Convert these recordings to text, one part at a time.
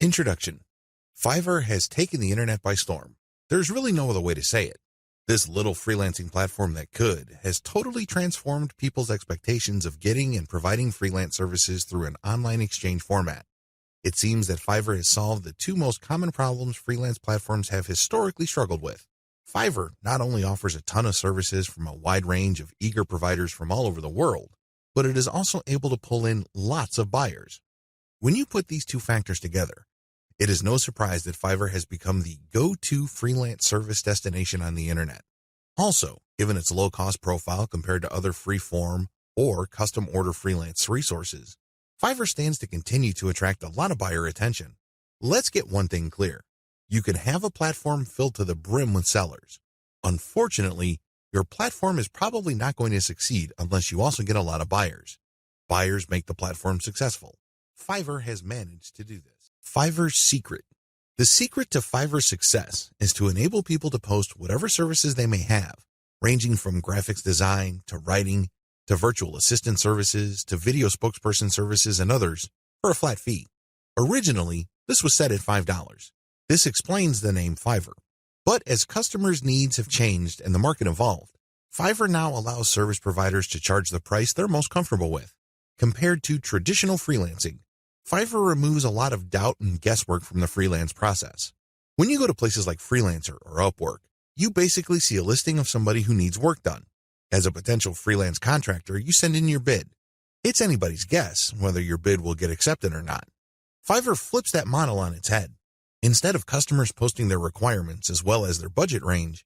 Introduction. Fiverr has taken the internet by storm. There's really no other way to say it. This little freelancing platform that could has totally transformed people's expectations of getting and providing freelance services through an online exchange format. It seems that Fiverr has solved the two most common problems freelance platforms have historically struggled with. Fiverr not only offers a ton of services from a wide range of eager providers from all over the world, but it is also able to pull in lots of buyers. When you put these two factors together, it is no surprise that Fiverr has become the go-to freelance service destination on the internet. Also, given its low-cost profile compared to other free-form or custom-order freelance resources, Fiverr stands to continue to attract a lot of buyer attention. Let's get one thing clear. You can have a platform filled to the brim with sellers. Unfortunately, your platform is probably not going to succeed unless you also get a lot of buyers. Buyers make the platform successful. Fiverr has managed to do this. Fiverr's secret. The secret to Fiverr's success is to enable people to post whatever services they may have, ranging from graphics design to writing to virtual assistant services to video spokesperson services and others, for a flat fee. Originally, this was set at $5. This explains the name Fiverr. But as customers' needs have changed and the market evolved, Fiverr now allows service providers to charge the price they're most comfortable with. Compared to traditional freelancing, Fiverr removes a lot of doubt and guesswork from the freelance process. When you go to places like Freelancer or Upwork, you basically see a listing of somebody who needs work done. As a potential freelance contractor, you send in your bid. It's anybody's guess whether your bid will get accepted or not. Fiverr flips that model on its head. Instead of customers posting their requirements as well as their budget range,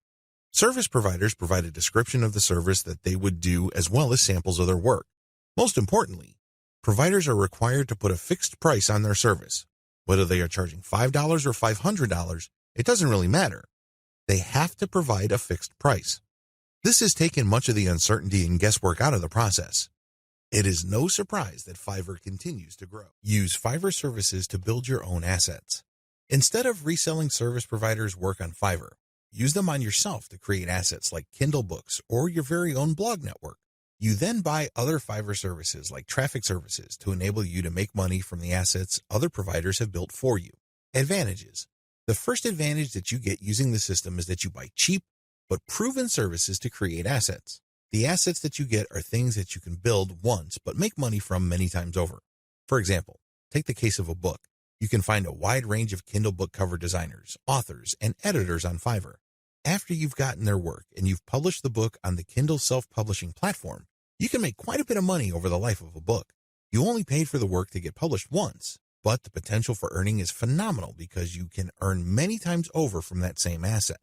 service providers provide a description of the service that they would do as well as samples of their work. Most importantly, providers are required to put a fixed price on their service. Whether they are charging $5 or $500, it doesn't really matter. They have to provide a fixed price. This has taken much of the uncertainty and guesswork out of the process. It is no surprise that Fiverr continues to grow. Use Fiverr services to build your own assets. Instead of reselling service providers' work on Fiverr, use them on yourself to create assets like Kindle books or your very own blog network. You then buy other Fiverr services like traffic services to enable you to make money from the assets other providers have built for you. Advantages. The first advantage that you get using the system is that you buy cheap but proven services to create assets. The assets that you get are things that you can build once but make money from many times over. For example, take the case of a book. You can find a wide range of Kindle book cover designers, authors, and editors on Fiverr. After you've gotten their work and you've published the book on the Kindle self-publishing platform, you can make quite a bit of money over the life of a book. You only paid for the work to get published once, but the potential for earning is phenomenal because you can earn many times over from that same asset.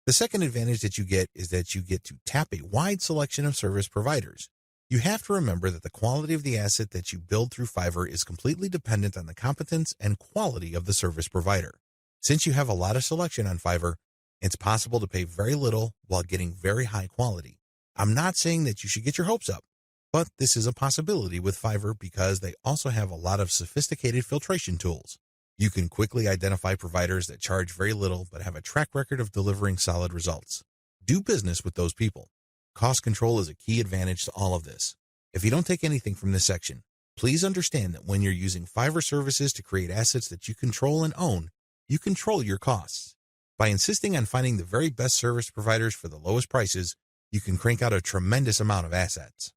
The second advantage that you get is that you get to tap a wide selection of service providers. You have to remember that the quality of the asset that you build through Fiverr is completely dependent on the competence and quality of the service provider. Since you have a lot of selection on Fiverr, it's possible to pay very little while getting very high quality. I'm not saying that you should get your hopes up, but this is a possibility with Fiverr because they also have a lot of sophisticated filtration tools. You can quickly identify providers that charge very little but have a track record of delivering solid results. Do business with those people. Cost control is a key advantage to all of this. If you don't take anything from this section, please understand that when you're using Fiverr services to create assets that you control and own, you control your costs. By insisting on finding the very best service providers for the lowest prices, you can crank out a tremendous amount of assets.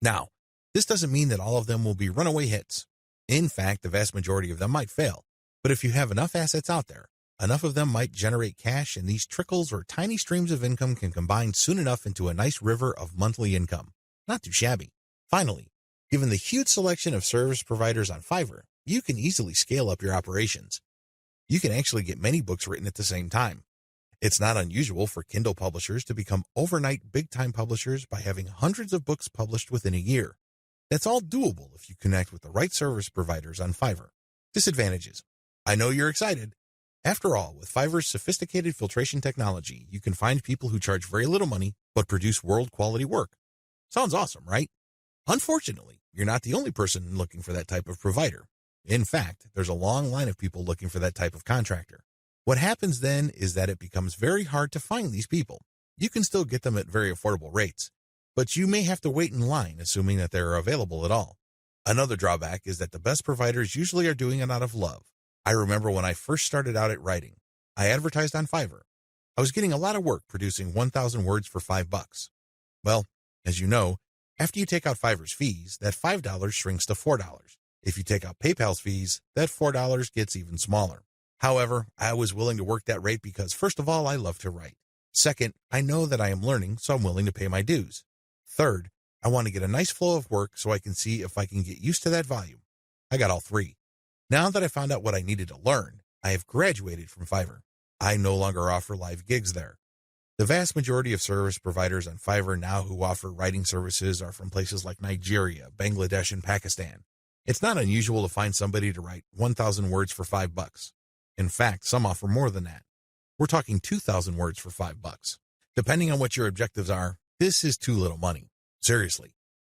Now, this doesn't mean that all of them will be runaway hits. In fact, the vast majority of them might fail. But if you have enough assets out there, enough of them might generate cash, and these trickles or tiny streams of income can combine soon enough into a nice river of monthly income. Not too shabby. Finally, given the huge selection of service providers on Fiverr, you can easily scale up your operations. You can actually get many books written at the same time. It's not unusual for Kindle publishers to become overnight big-time publishers by having hundreds of books published within a year. That's all doable if you connect with the right service providers on Fiverr. Disadvantages. I know you're excited. After all, with Fiverr's sophisticated filtration technology, you can find people who charge very little money but produce world-quality work. Sounds awesome, right? Unfortunately, you're not the only person looking for that type of provider. In fact, there's a long line of people looking for that type of contractor. What happens then is that it becomes very hard to find these people. You can still get them at very affordable rates, but you may have to wait in line assuming that they are available at all. Another drawback is that the best providers usually are doing it out of love. I remember when I first started out at writing, I advertised on Fiverr. I was getting a lot of work producing 1,000 words for $5. Well, as you know, after you take out Fiverr's fees, that $5 shrinks to $4. If you take out PayPal's fees, that $4 gets even smaller. However, I was willing to work that rate because, first of all, I love to write. Second, I know that I am learning, so I'm willing to pay my dues. Third, I want to get a nice flow of work so I can see if I can get used to that volume. I got all three. Now that I found out what I needed to learn, I have graduated from Fiverr. I no longer offer live gigs there. The vast majority of service providers on Fiverr now who offer writing services are from places like Nigeria, Bangladesh, and Pakistan. It's not unusual to find somebody to write 1,000 words for $5. In fact, some offer more than that. We're talking 2,000 words for $5. Depending on what your objectives are, this is too little money. Seriously.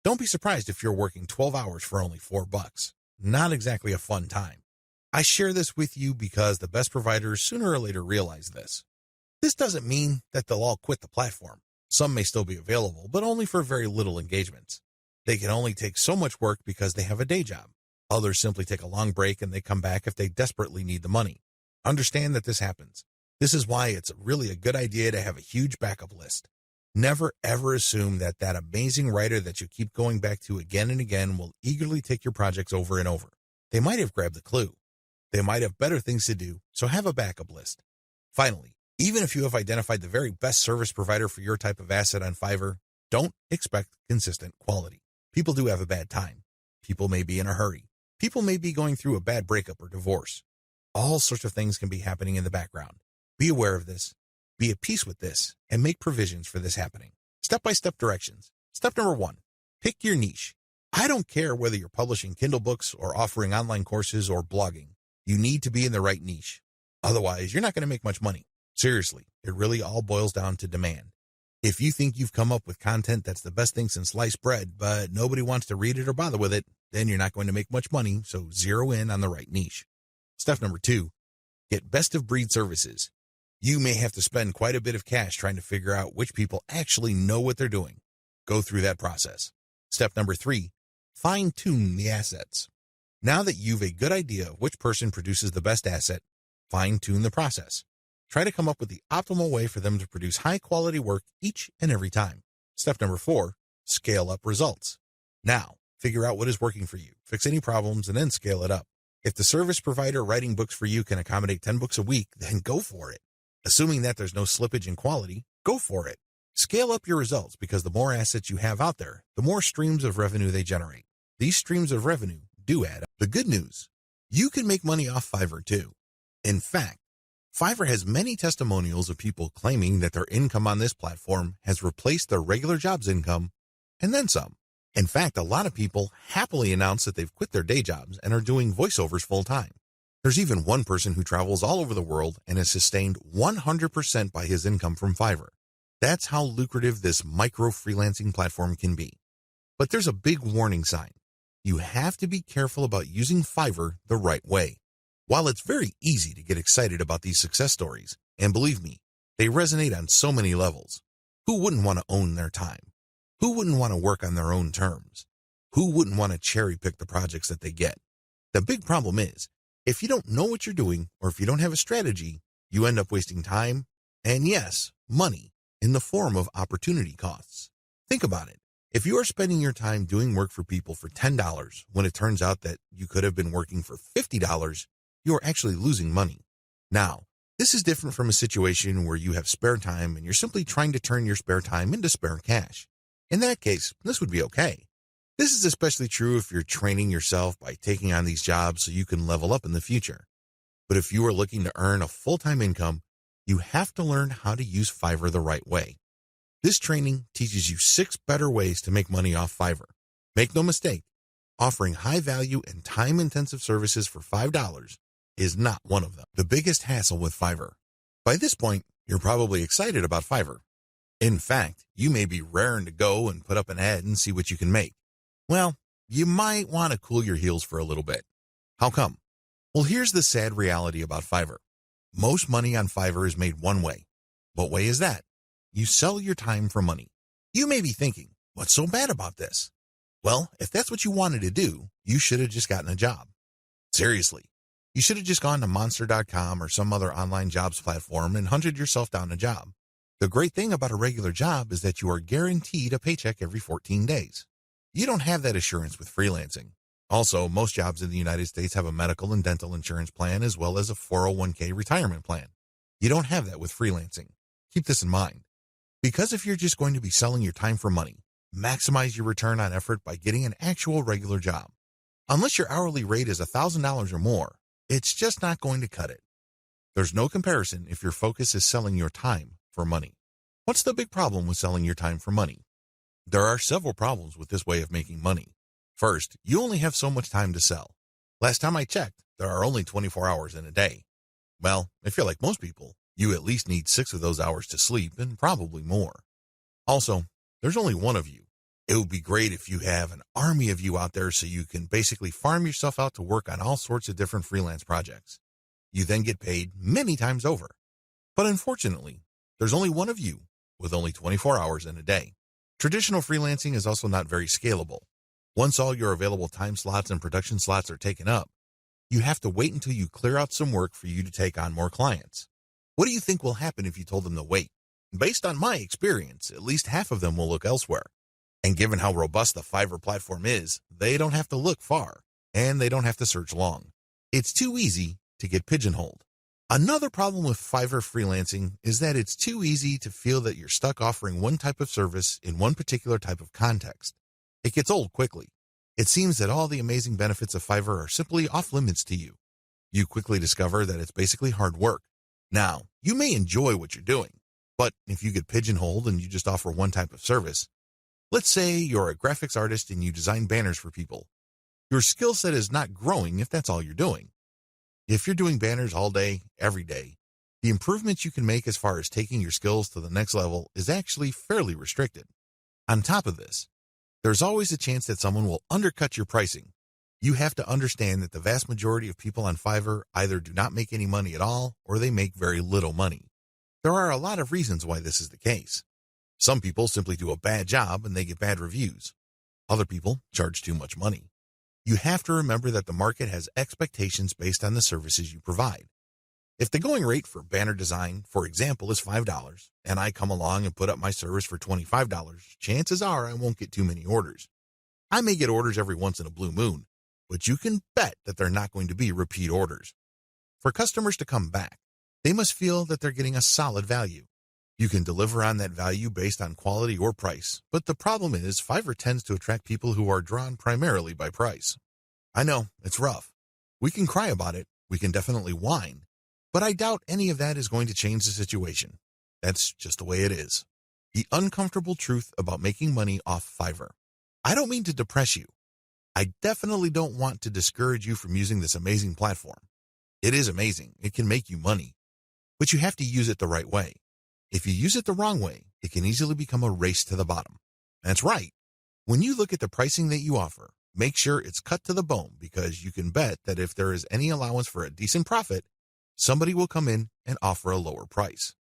Don't be surprised if you're working 12 hours for only $4. Not exactly a fun time. I share this with you because the best providers sooner or later realize this. This doesn't mean that they'll all quit the platform. Some may still be available, but only for very little engagements. They can only take so much work because they have a day job. Others simply take a long break and they come back if they desperately need the money. Understand that this happens. This is why it's really a good idea to have a huge backup list. Never ever assume that that amazing writer that you keep going back to again and again will eagerly take your projects over and over. They might have grabbed the clue. They might have better things to do, so have a backup list. Finally, even if you have identified the very best service provider for your type of asset on Fiverr, don't expect consistent quality. People do have a bad time. People may be in a hurry. People may be going through a bad breakup or divorce. All sorts of things can be happening in the background. Be aware of this. Be at peace with this and make provisions for this happening. Step-by-step directions. Step number 1, pick your niche. I don't care whether you're publishing Kindle books or offering online courses or blogging. You need to be in the right niche. Otherwise, you're not going to make much money. Seriously, it really all boils down to demand. If you think you've come up with content that's the best thing since sliced bread, but nobody wants to read it or bother with it, then you're not going to make much money, so zero in on the right niche. Step number 2, get best-of-breed services. You may have to spend quite a bit of cash trying to figure out which people actually know what they're doing. Go through that process. Step number 3, fine-tune the assets. Now that you've a good idea of which person produces the best asset, fine-tune the process. Try to come up with the optimal way for them to produce high-quality work each and every time. Step number 4, scale up results. Now, figure out what is working for you, fix any problems, and then scale it up. If the service provider writing books for you can accommodate 10 books a week, then go for it. Assuming that there's no slippage in quality, go for it. Scale up your results because the more assets you have out there, the more streams of revenue they generate. These streams of revenue do add up. The good news, you can make money off Fiverr too. In fact, Fiverr has many testimonials of people claiming that their income on this platform has replaced their regular job's income and then some. In fact, a lot of people happily announce that they've quit their day jobs and are doing voiceovers full time. There's even one person who travels all over the world and is sustained 100% by his income from Fiverr. That's how lucrative this micro freelancing platform can be. But there's a big warning sign. You have to be careful about using Fiverr the right way. While it's very easy to get excited about these success stories, and believe me, they resonate on so many levels. Who wouldn't want to own their time? Who wouldn't want to work on their own terms? Who wouldn't want to cherry pick the projects that they get? The big problem is, if you don't know what you're doing or if you don't have a strategy, you end up wasting time and, yes, money in the form of opportunity costs. Think about it. If you are spending your time doing work for people for $10 when it turns out that you could have been working for $50, you are actually losing money. Now, this is different from a situation where you have spare time and you're simply trying to turn your spare time into spare cash. In that case, this would be okay. This is especially true if you're training yourself by taking on these jobs so you can level up in the future. But if you are looking to earn a full-time income, you have to learn how to use Fiverr the right way. This training teaches you 6 better ways to make money off Fiverr. Make no mistake, offering high-value and time-intensive services for $5 is not one of them. The biggest hassle with Fiverr. By this point, you're probably excited about Fiverr. In fact, you may be raring to go and put up an ad and see what you can make. Well, you might want to cool your heels for a little bit. How come? Well, here's the sad reality about Fiverr. Most money on Fiverr is made one way. What way is that? You sell your time for money. You may be thinking, what's so bad about this? Well, if that's what you wanted to do, you should have just gotten a job. Seriously. You should have just gone to monster.com or some other online jobs platform and hunted yourself down a job. The great thing about a regular job is that you are guaranteed a paycheck every 14 days. You don't have that assurance with freelancing. Also, most jobs in the United States have a medical and dental insurance plan as well as a 401k retirement plan. You don't have that with freelancing. Keep this in mind. Because if you're just going to be selling your time for money, maximize your return on effort by getting an actual regular job. Unless your hourly rate is $1,000 or more, it's just not going to cut it. There's no comparison if your focus is selling your time for money. What's the big problem with selling your time for money? There are several problems with this way of making money. First, you only have so much time to sell. Last time I checked, there are only 24 hours in a day. Well, if you're like most people, you at least need 6 of those hours to sleep and probably more. Also, there's only one of you. It would be great if you have an army of you out there so you can basically farm yourself out to work on all sorts of different freelance projects. You then get paid many times over. But unfortunately, there's only one of you with only 24 hours in a day. Traditional freelancing is also not very scalable. Once all your available time slots and production slots are taken up, you have to wait until you clear out some work for you to take on more clients. What do you think will happen if you told them to wait? Based on my experience, at least half of them will look elsewhere. And given how robust the Fiverr platform is, they don't have to look far, and they don't have to search long. It's too easy to get pigeonholed. Another problem with Fiverr freelancing is that it's too easy to feel that you're stuck offering one type of service in one particular type of context. It gets old quickly. It seems that all the amazing benefits of Fiverr are simply off limits to you. You quickly discover that it's basically hard work. Now, you may enjoy what you're doing, but if you get pigeonholed and you just offer one type of service, let's say you're a graphics artist and you design banners for people. Your skill set is not growing if that's all you're doing. If you're doing banners all day, every day, the improvements you can make as far as taking your skills to the next level is actually fairly restricted. On top of this, there's always a chance that someone will undercut your pricing. You have to understand that the vast majority of people on Fiverr either do not make any money at all or they make very little money. There are a lot of reasons why this is the case. Some people simply do a bad job and they get bad reviews. Other people charge too much money. You have to remember that the market has expectations based on the services you provide. If the going rate for banner design, for example, is $5, and I come along and put up my service for $25, chances are I won't get too many orders. I may get orders every once in a blue moon, but you can bet that they're not going to be repeat orders. For customers to come back, they must feel that they're getting a solid value. You can deliver on that value based on quality or price, but the problem is Fiverr tends to attract people who are drawn primarily by price. I know, it's rough. We can cry about it, we can definitely whine, but I doubt any of that is going to change the situation. That's just the way it is. The uncomfortable truth about making money off Fiverr. I don't mean to depress you. I definitely don't want to discourage you from using this amazing platform. It is amazing, it can make you money, but you have to use it the right way. If you use it the wrong way, it can easily become a race to the bottom. That's right. When you look at the pricing that you offer, make sure it's cut to the bone because you can bet that if there is any allowance for a decent profit, somebody will come in and offer a lower price.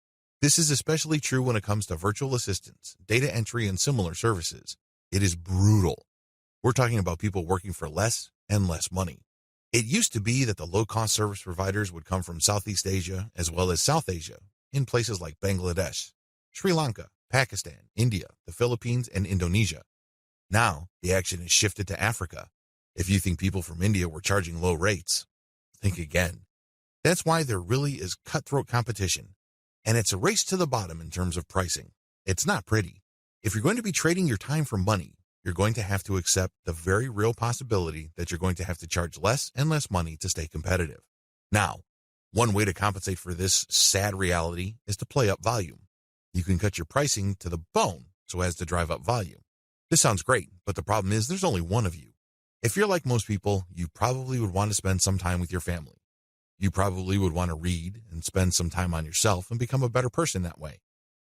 This is especially true when it comes to virtual assistants, data entry, and similar services. It is brutal. We're talking about people working for less and less money. It used to be that the low-cost service providers would come from Southeast Asia as well as South Asia, in places like Bangladesh, Sri Lanka, Pakistan, India, the Philippines, and Indonesia. Now, the action has shifted to Africa. If you think people from India were charging low rates, think again. That's why there really is cutthroat competition, and it's a race to the bottom in terms of pricing. It's not pretty. If you're going to be trading your time for money, you're going to have to accept the very real possibility that you're going to have to charge less and less money to stay competitive. Now, one way to compensate for this sad reality is to play up volume. You can cut your pricing to the bone so as to drive up volume. This sounds great, but the problem is there's only one of you. If you're like most people, you probably would want to spend some time with your family. You probably would want to read and spend some time on yourself and become a better person that way.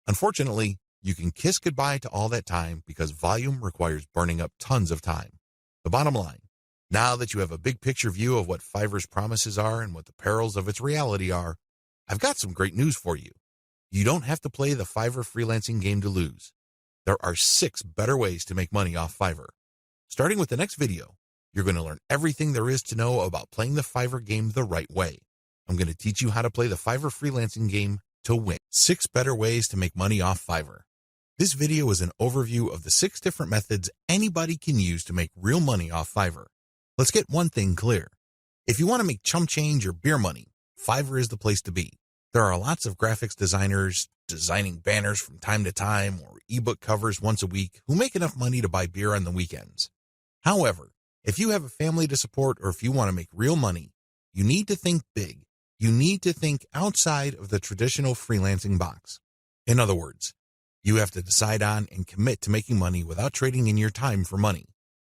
Unfortunately, you can kiss goodbye to all that time because volume requires burning up tons of time. The bottom line, now that you have a big picture view of what Fiverr's promises are and what the perils of its reality are, I've got some great news for you. You don't have to play the Fiverr freelancing game to lose. There are 6 better ways to make money off Fiverr. Starting with the next video, You're going to learn everything there is to know about playing the Fiverr game the right way. I'm going to teach you how to play the Fiverr freelancing game to win. 6 better ways to make money off Fiverr. This video is an overview of the 6 different methods anybody can use to make real money off Fiverr. Let's get one thing clear. If you want to make chump change or beer money, Fiverr is the place to be. There are lots of graphics designers designing banners from time to time or ebook covers once a week who make enough money to buy beer on the weekends. However, if you have a family to support or if you want to make real money, you need to think big. You need to think outside of the traditional freelancing box. In other words, you have to decide on and commit to making money without trading in your time for money.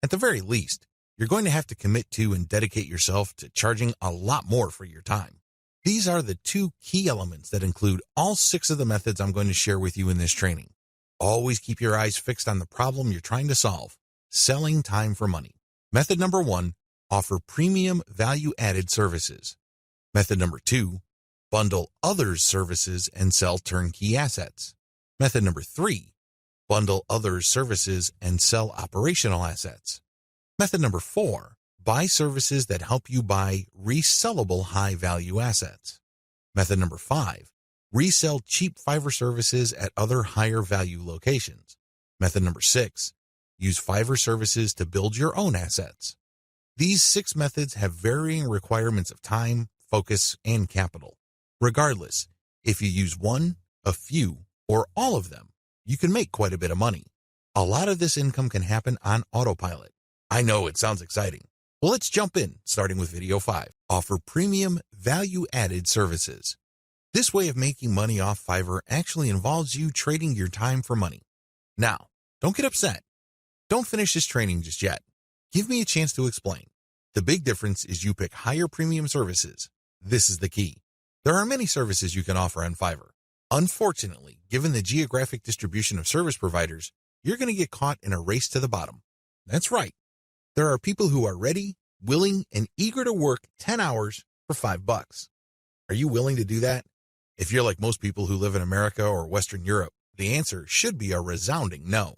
At the very least, you're going to have to commit to and dedicate yourself to charging a lot more for your time. These are the 2 key elements that include all 6 of the methods I'm going to share with you in this training. Always keep your eyes fixed on the problem you're trying to solve, selling time for money. Method number 1, offer premium value-added services. Method number 2, bundle others' services and sell turnkey assets. Method number 3, bundle others' services and sell operational assets. Method number 4, buy services that help you buy resellable high-value assets. Method number 5, resell cheap Fiverr services at other higher-value locations. Method number 6, use Fiverr services to build your own assets. These 6 methods have varying requirements of time, focus, and capital. Regardless, if you use one, a few, or all of them, you can make quite a bit of money. A lot of this income can happen on autopilot. I know it sounds exciting. Well, let's jump in, starting with video 5. Offer premium value-added services. This way of making money off Fiverr actually involves you trading your time for money. Now, don't get upset. Don't finish this training just yet. Give me a chance to explain. The big difference is you pick higher premium services. This is the key. There are many services you can offer on Fiverr. Unfortunately, given the geographic distribution of service providers, you're going to get caught in a race to the bottom. That's right. There are people who are ready, willing, and eager to work 10 hours for $5. Are you willing to do that? If you're like most people who live in America or Western Europe, the answer should be a resounding no.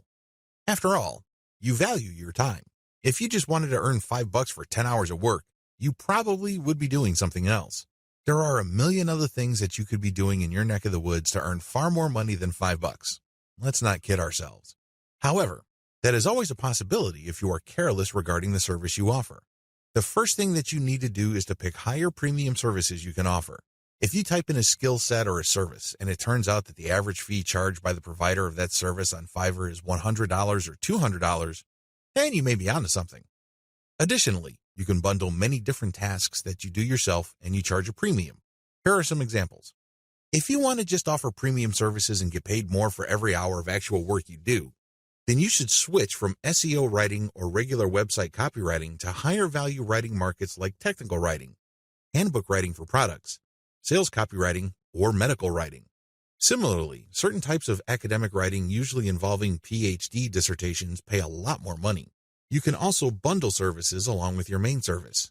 After all, you value your time. If you just wanted to earn $5 for 10 hours of work, you probably would be doing something else. There are a million other things that you could be doing in your neck of the woods to earn far more money than $5. Let's not kid ourselves. However, that is always a possibility if you are careless regarding the service you offer. The first thing that you need to do is to pick higher premium services you can offer. If you type in a skill set or a service and it turns out that the average fee charged by the provider of that service on Fiverr is $100 or $200, then you may be onto something. Additionally, you can bundle many different tasks that you do yourself and you charge a premium. Here are some examples. If you want to just offer premium services and get paid more for every hour of actual work you do, then you should switch from SEO writing or regular website copywriting to higher value writing markets like technical writing, handbook writing for products, sales copywriting, or medical writing. Similarly, certain types of academic writing usually involving PhD dissertations pay a lot more money. You can also bundle services along with your main service.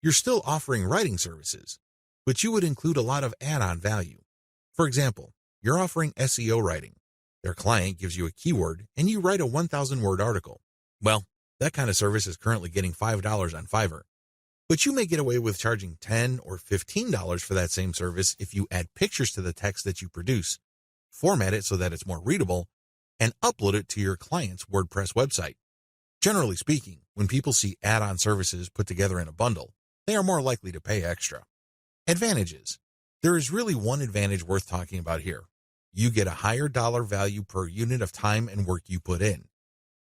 You're still offering writing services, but you would include a lot of add-on value. For example, you're offering SEO writing. Their client gives you a keyword and you write a 1,000-word article. Well, that kind of service is currently getting $5 on Fiverr. But you may get away with charging $10 or $15 for that same service if you add pictures to the text that you produce, format it so that it's more readable, and upload it to your client's WordPress website. Generally speaking, when people see add-on services put together in a bundle, they are more likely to pay extra. Advantages. There is really one advantage worth talking about here. You get a higher dollar value per unit of time and work you put in.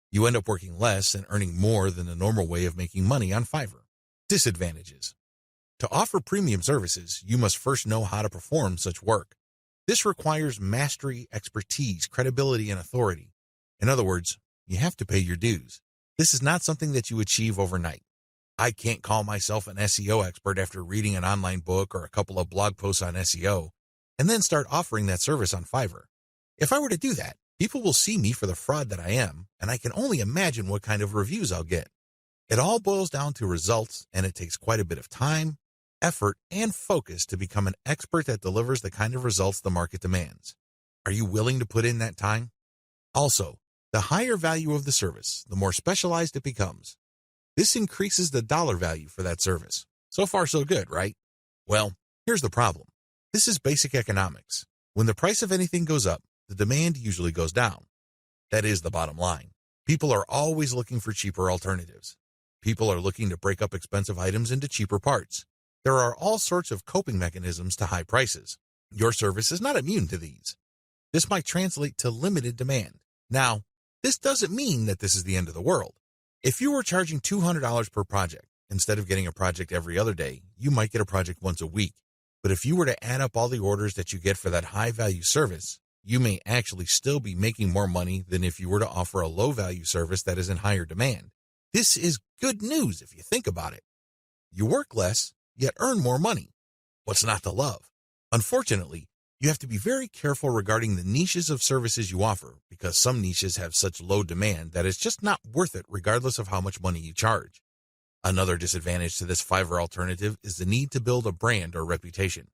You end up working less and earning more than the normal way of making money on Fiverr. Disadvantages. To offer premium services, you must first know how to perform such work. This requires mastery, expertise, credibility, and authority. In other words, you have to pay your dues. This is not something that you achieve overnight. I can't call myself an SEO expert after reading an online book or a couple of blog posts on SEO, and then start offering that service on Fiverr. If I were to do that, people will see me for the fraud that I am, and I can only imagine what kind of reviews I'll get. It all boils down to results, and it takes quite a bit of time, effort, and focus to become an expert that delivers the kind of results the market demands. Are you willing to put in that time? Also, the higher value of the service, the more specialized it becomes. This increases the dollar value for that service. So far, so good, right? Well, here's the problem. This is basic economics. When the price of anything goes up, the demand usually goes down. That is the bottom line. People are always looking for cheaper alternatives. People are looking to break up expensive items into cheaper parts. There are all sorts of coping mechanisms to high prices. Your service is not immune to these. This might translate to limited demand. Now, this doesn't mean that this is the end of the world. If you were charging $200 per project, instead of getting a project every other day, you might get a project once a week. But if you were to add up all the orders that you get for that high-value service, you may actually still be making more money than if you were to offer a low-value service that is in higher demand. This is good news if you think about it. You work less, yet earn more money. What's not to love? Unfortunately, you have to be very careful regarding the niches of services you offer because some niches have such low demand that it's just not worth it regardless of how much money you charge. Another disadvantage to this Fiverr alternative is the need to build a brand or reputation.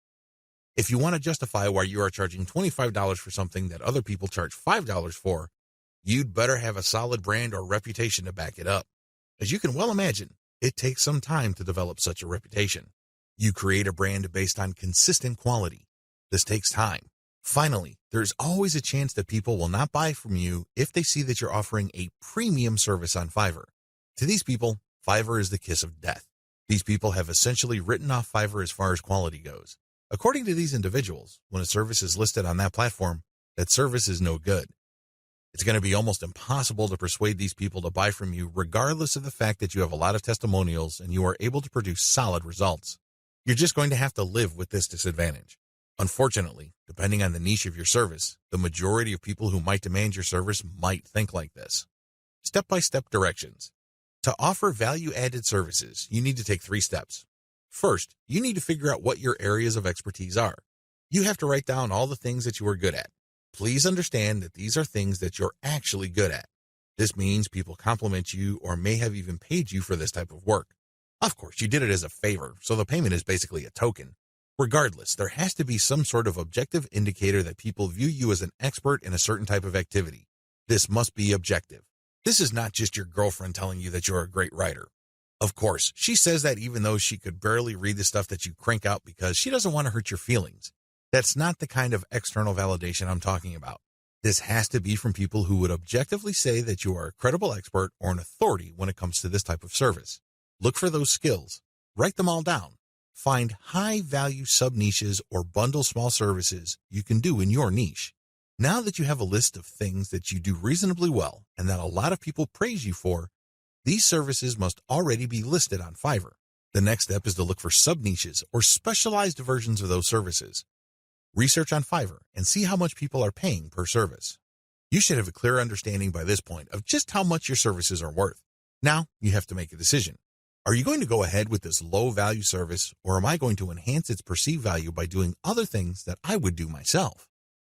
If you want to justify why you are charging $25 for something that other people charge $5 for, you'd better have a solid brand or reputation to back it up. As you can well imagine, it takes some time to develop such a reputation. You create a brand based on consistent quality. This takes time. Finally, there's always a chance that people will not buy from you if they see that you're offering a premium service on Fiverr. To these people, Fiverr is the kiss of death. These people have essentially written off Fiverr as far as quality goes. According to these individuals, when a service is listed on that platform, that service is no good. It's going to be almost impossible to persuade these people to buy from you regardless of the fact that you have a lot of testimonials and you are able to produce solid results. You're just going to have to live with this disadvantage. Unfortunately, depending on the niche of your service, the majority of people who might demand your service might think like this. Step-by-step directions. To offer value-added services, you need to take 3 steps. First, you need to figure out what your areas of expertise are. You have to write down all the things that you are good at. Please understand that these are things that you're actually good at. This means people compliment you or may have even paid you for this type of work. Of course, you did it as a favor, so the payment is basically a token. Regardless, there has to be some sort of objective indicator that people view you as an expert in a certain type of activity. This must be objective. This is not just your girlfriend telling you that you're a great writer. Of course, she says that even though she could barely read the stuff that you crank out because she doesn't want to hurt your feelings. That's not the kind of external validation I'm talking about. This has to be from people who would objectively say that you are a credible expert or an authority when it comes to this type of service. Look for those skills. Write them all down. Find high-value sub-niches or bundle small services you can do in your niche. Now that you have a list of things that you do reasonably well and that a lot of people praise you for, these services must already be listed on Fiverr. The next step is to look for sub-niches or specialized versions of those services. Research on Fiverr and see how much people are paying per service. You should have a clear understanding by this point of just how much your services are worth. Now you have to make a decision. Are you going to go ahead with this low-value service, or am I going to enhance its perceived value by doing other things that I would do myself?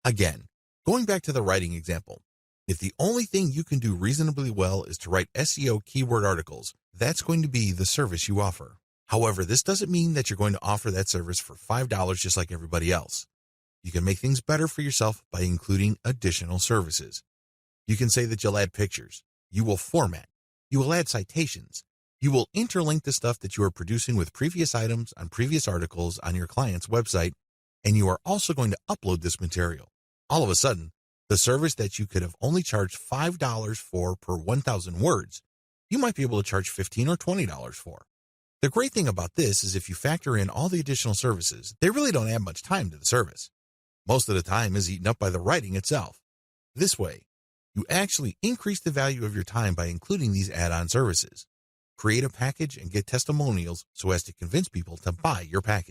Again, going back to the writing example, if the only thing you can do reasonably well is to write SEO keyword articles, that's going to be the service you offer. However, this doesn't mean that you're going to offer that service for $5 just like everybody else. You can make things better for yourself by including additional services. You can say that you'll add pictures, you will format, you will add citations, you will interlink the stuff that you are producing with previous items on previous articles on your client's website, and you are also going to upload this material. All of a sudden, the service that you could have only charged $5 for per 1,000 words, you might be able to charge $15 or $20 for. The great thing about this is if you factor in all the additional services, they really don't add much time to the service. Most of the time is eaten up by the writing itself. This way, you actually increase the value of your time by including these add-on services. Create a package and get testimonials so as to convince people to buy your package.